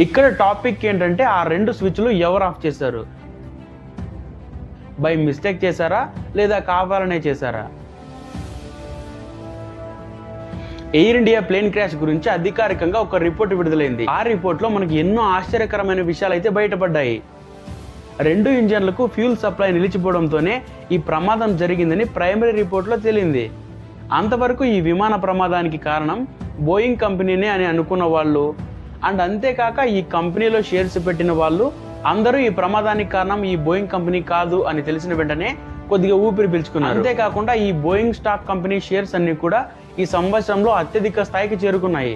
ఇక్కడ టాపిక్ ఏంటంటే ఆ రెండు స్విచ్లు ఎవరు ఆఫ్ చేశారు? బై మిస్టేక్ చేశారా లేదా కావాలనే చేశారా? ఎయిర్ ఇండియా ప్లేన్ క్రాష్ గురించి అధికారికంగా ఒక రిపోర్ట్ విడుదలైంది. ఆ రిపోర్ట్లో మనకి ఎన్నో ఆశ్చర్యకరమైన విషయాలు అయితే బయటపడ్డాయి. రెండు ఇంజన్లకు ఫ్యూల్ సప్లై నిలిచిపోవడంతోనే ఈ ప్రమాదం జరిగిందని ప్రైమరీ రిపోర్ట్లో తేలింది. అంతవరకు ఈ విమాన ప్రమాదానికి కారణం బోయింగ్ కంపెనీనే అని అనుకున్న వాళ్ళు అండ్ అంతేకాక ఈ కంపెనీలో షేర్స్ పెట్టిన వాళ్ళు అందరూ ఈ ప్రమాదానికి కారణం ఈ బోయింగ్ కంపెనీ కాదు అని తెలిసిన వెంటనే కొద్దిగా ఊపిరి పీల్చుకున్నారు. అంతేకాకుండా ఈ బోయింగ్ స్టాక్ కంపెనీ షేర్స్ అన్ని కూడా ఈ సంవత్సరంలో అత్యధిక స్థాయికి చేరుకున్నాయి.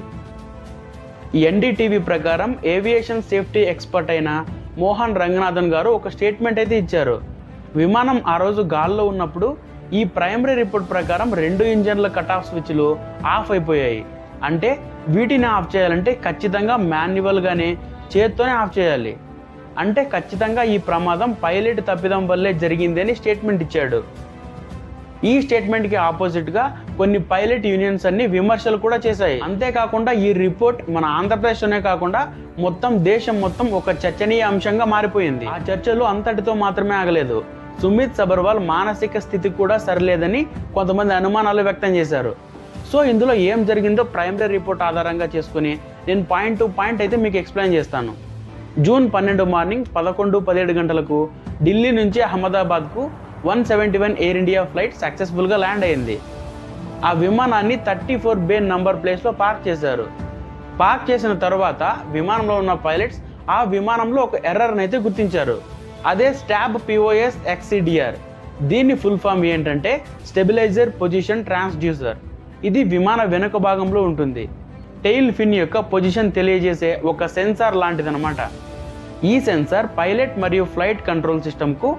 ఎన్డీటీవీ ప్రకారం ఏవియేషన్ సేఫ్టీ ఎక్స్పర్ట్ అయిన మోహన్ రంగనాథన్ గారు ఒక స్టేట్మెంట్ అయితే ఇచ్చారు. విమానం ఆ రోజు గాల్లో ఉన్నప్పుడు ఈ ప్రైమరీ రిపోర్ట్ ప్రకారం రెండు ఇంజన్ల కట్ ఆఫ్ స్విచ్లు ఆఫ్ అయిపోయాయి. అంటే వీటిని ఆఫ్ చేయాలంటే ఖచ్చితంగా మాన్యువల్గానే చేత్తోనే ఆఫ్ చేయాలి. అంటే ఖచ్చితంగా ఈ ప్రమాదం పైలట్ తప్పిదం వల్లే జరిగిందని స్టేట్మెంట్ ఇచ్చాడు. ఈ స్టేట్మెంట్కి ఆపోజిట్గా కొన్ని పైలట్ యూనియన్స్ అన్ని విమర్శలు కూడా చేశాయి. అంతేకాకుండా ఈ రిపోర్ట్ మన ఆంధ్రప్రదేశ్లోనే కాకుండా మొత్తం దేశం మొత్తం ఒక చర్చనీయ అంశంగా మారిపోయింది. ఆ చర్చలు అంతటితో మాత్రమే ఆగలేదు. సుమిత్ సబర్వాల్ మానసిక స్థితి కూడా సరిలేదని కొంతమంది అనుమానాలు వ్యక్తం చేశారు. సో ఇందులో ఏం జరిగిందో ప్రైమరీ రిపోర్ట్ ఆధారంగా చేసుకుని నేను పాయింట్ టు పాయింట్ అయితే మీకు ఎక్స్ప్లెయిన్ చేస్తాను. జూన్ 12 మార్నింగ్ 11:17 గంటలకు ఢిల్లీ నుంచి అహ్మదాబాద్కు 171 ఎయిర్ ఇండియా ఫ్లైట్ సక్సెస్ఫుల్గా ల్యాండ్ అయింది. ఆ విమానాన్ని 34 బే నంబర్ ప్లేస్లో పార్క్ చేశారు. పార్క్ చేసిన తర్వాత విమానంలో ఉన్న పైలట్స్ ఆ విమానంలో ఒక ఎర్రర్ని అయితే గుర్తించారు. అదే స్టాబ్ POS XCDR. దీని ఫుల్ ఫామ్ ఏంటంటే స్టెబిలైజర్ పొజిషన్ ట్రాన్స్డ్యూసర్. ఇది విమాన వెనుక భాగంలో ఉంటుంది. టెయిల్ ఫిన్ యొక్క పొజిషన్ తెలియజేసే ఒక సెన్సార్ లాంటిదన్నమాట. ఈ సెన్సార్ పైలట్ మరియు ఫ్లైట్ కంట్రోల్ సిస్టమ్కు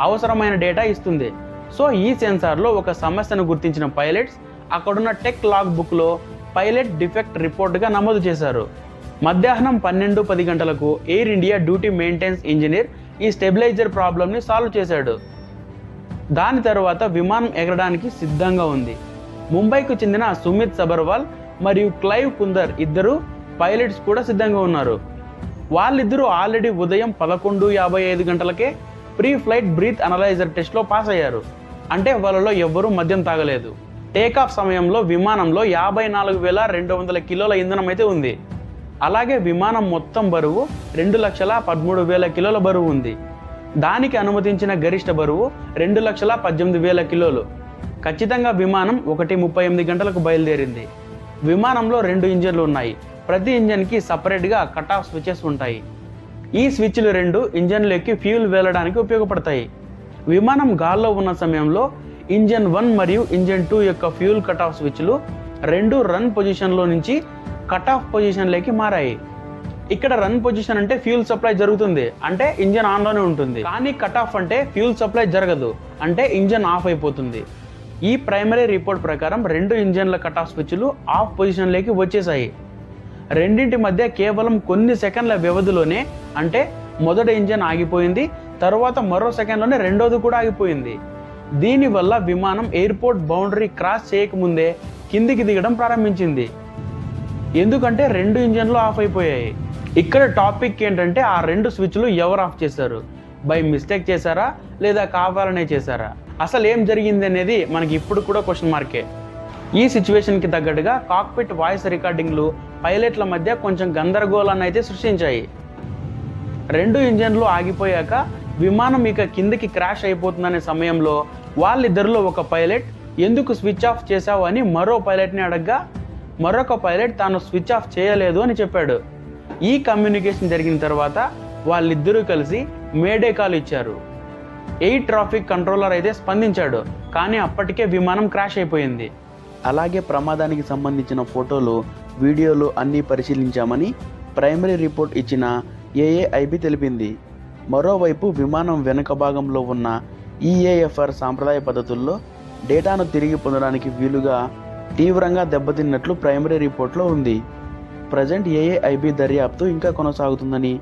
అవసరమైన డేటా ఇస్తుంది. సో ఈ సెన్సార్లో ఒక సమస్యను గుర్తించిన పైలట్స్ అక్కడున్న టెక్ లాగ్ బుక్లో పైలట్ డిఫెక్ట్ రిపోర్ట్గా నమోదు చేశారు. మధ్యాహ్నం 12:10 గంటలకు air India duty maintenance engineer ఈ స్టెబిలైజర్ ప్రాబ్లమ్ని సాల్వ్ చేశాడు. దాని తర్వాత విమానం ఎగరడానికి సిద్ధంగా ఉంది. ముంబైకు చెందిన సుమిత్ సబర్వాల్ మరియు క్లైవ్ కుందర్ ఇద్దరు పైలట్స్ కూడా సిద్ధంగా ఉన్నారు. వాళ్ళిద్దరూ ఆల్రెడీ ఉదయం 11:55 గంటలకే ప్రీ ఫ్లైట్ బ్రీత్ అనలైజర్ టెస్ట్లో పాస్ అయ్యారు. అంటే వాళ్ళలో ఎవ్వరూ మద్యం తాగలేదు. టేకాఫ్ సమయంలో విమానంలో 54,200 కిలోల ఇంధనం అయితే ఉంది. అలాగే విమానం మొత్తం బరువు 2,13,000 కిలోల బరువు ఉంది. దానికి అనుమతించిన గరిష్ట బరువు 2,18,000 కిలోలు. ఖచ్చితంగా విమానం 1:38 గంటలకు బయలుదేరింది. విమానంలో 2 ఇంజన్లు ఉన్నాయి. ప్రతి ఇంజన్కి సపరేట్గా కట్ ఆఫ్ స్విచెస్ ఉంటాయి. ఈ స్విచ్లు 2 ఇంజన్లోకి ఫ్యూల్ వెళ్ళడానికి ఉపయోగపడతాయి. విమానం గాల్లో ఉన్న సమయంలో ఇంజన్ 1 మరియు ఇంజన్ 2 యొక్క ఫ్యూల్ కట్ ఆఫ్ స్విచ్లు 2 రన్ పొజిషన్లో నుంచి కట్ ఆఫ్ పొజిషన్లోకి మారాయి. ఇక్కడ రన్ పొజిషన్ అంటే ఫ్యూల్ సప్లై జరుగుతుంది, అంటే ఇంజన్ ఆన్లోనే ఉంటుంది. కానీ కట్ ఆఫ్ అంటే ఫ్యూల్ సప్లై జరగదు, అంటే ఇంజన్ ఆఫ్ అయిపోతుంది. ఈ ప్రైమరీ రిపోర్ట్ ప్రకారం 2 ఇంజన్ల కట్ ఆఫ్ స్విచ్లు ఆఫ్ పొజిషన్లోకి వచ్చేసాయి. రెండింటి మధ్య కేవలం కొన్ని సెకండ్ల వ్యవధిలోనే, అంటే మొదటి ఇంజన్ ఆగిపోయింది, తర్వాత మరో సెకండ్లోనే రెండోది కూడా ఆగిపోయింది. దీనివల్ల విమానం ఎయిర్పోర్ట్ బౌండరీ క్రాస్ చేయకముందే కిందికి దిగడం ప్రారంభించింది. ఎందుకంటే 2 ఇంజన్లు ఆఫ్ అయిపోయాయి. ఇక్కడ టాపిక్ ఏంటంటే ఆ 2 స్విచ్లు ఎవరు ఆఫ్ చేశారు? బై మిస్టేక్ చేశారా లేదా కావాలనే చేశారా? అసలు ఏం జరిగింది అనేది మనకి ఇప్పుడు కూడా క్వశ్చన్ మార్కే. ఈ సిచ్యువేషన్కి తగ్గట్టుగా కాక్పిట్ వాయిస్ రికార్డింగ్లు పైలట్ల మధ్య కొంచెం గందరగోళాన్ని అయితే సృష్టించాయి. 2 ఇంజన్లు ఆగిపోయాక విమానం ఇక కిందకి క్రాష్ అయిపోతుందనే సమయంలో వాళ్ళిద్దరిలో ఒక పైలట్ ఎందుకు స్విచ్ ఆఫ్ చేశావు అని మరో పైలట్ని అడగగా మరొక పైలట్ తాను స్విచ్ ఆఫ్ చేయలేదు అని చెప్పాడు. ఈ కమ్యూనికేషన్ జరిగిన తర్వాత వాళ్ళిద్దరూ కలిసి మేడే కాల్ ఇచ్చారు. ఎయిర్ ట్రాఫిక్ కంట్రోలర్ అయితే స్పందించాడు, కానీ అప్పటికే విమానం క్రాష్ అయిపోయింది. అలాగే ప్రమాదానికి సంబంధించిన ఫోటోలు, వీడియోలు అన్నీ పరిశీలించామని ప్రైమరీ రిపోర్ట్ ఇచ్చిన AAIB తెలిపింది. మరోవైపు విమానం వెనుక భాగంలో ఉన్న EAFR సాంప్రదాయ పద్ధతుల్లో డేటాను తిరిగి పొందడానికి వీలుగా తీవ్రంగా దెబ్బతిన్నట్లు ప్రైమరీ రిపోర్ట్లో ఉంది. ప్రజెంట్ AAIB దర్యాప్తు ఇంకా కొనసాగుతుందని,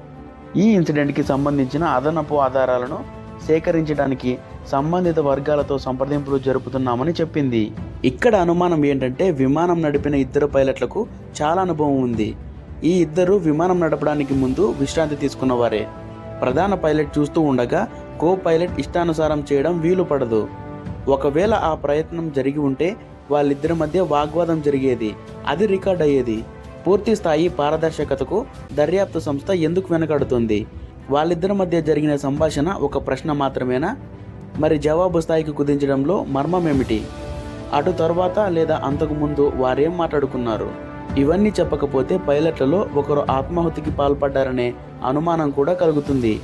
ఈ ఇన్సిడెంట్కి సంబంధించిన అదనపు ఆధారాలను సేకరించడానికి సంబంధిత వర్గాలతో సంప్రదింపులు జరుపుతున్నామని చెప్పింది. ఇక్కడ అనుమానం ఏంటంటే విమానం నడిపిన ఇద్దరు పైలట్లకు చాలా అనుభవం ఉంది. ఈ ఇద్దరు విమానం నడపడానికి ముందు విశ్రాంతి తీసుకున్నవారే. ప్రధాన పైలట్ చూస్తూ ఉండగా కో పైలట్ ఇష్టానుసారం చేయడం వీలు పడదు. ఒకవేళ ఆ ప్రయత్నం జరిగి ఉంటే వాళ్ళిద్దరి మధ్య వాగ్వాదం జరిగేది, అది రికార్డ్ అయ్యేది. పూర్తి స్థాయి పారదర్శకతకు దర్యాప్తు సంస్థ ఎందుకు వెనకాడుతుంది? వాళ్ళిద్దరి మధ్య జరిగిన సంభాషణ ఒక ప్రశ్న మాత్రమేనా? మరి జవాబు స్థాయికి కుదించడంలో మర్మం ఏమిటి? అటు తర్వాత లేదా అంతకుముందు వారేం మాట్లాడుకున్నారు? ఇవన్నీ చెప్పకపోతే పైలట్లలో ఒకరు ఆత్మాహుతికి పాల్పడ్డారనే అనుమానం కూడా కలుగుతుంది.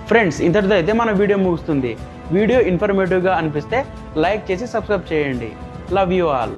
ఫ్రెండ్స్, ఇంతటితో అయితే మన వీడియో ముగుస్తుంది. వీడియో ఇన్ఫర్మేటివ్గా అనిపిస్తే లైక్ చేసి సబ్స్క్రైబ్ చేయండి. Love you all.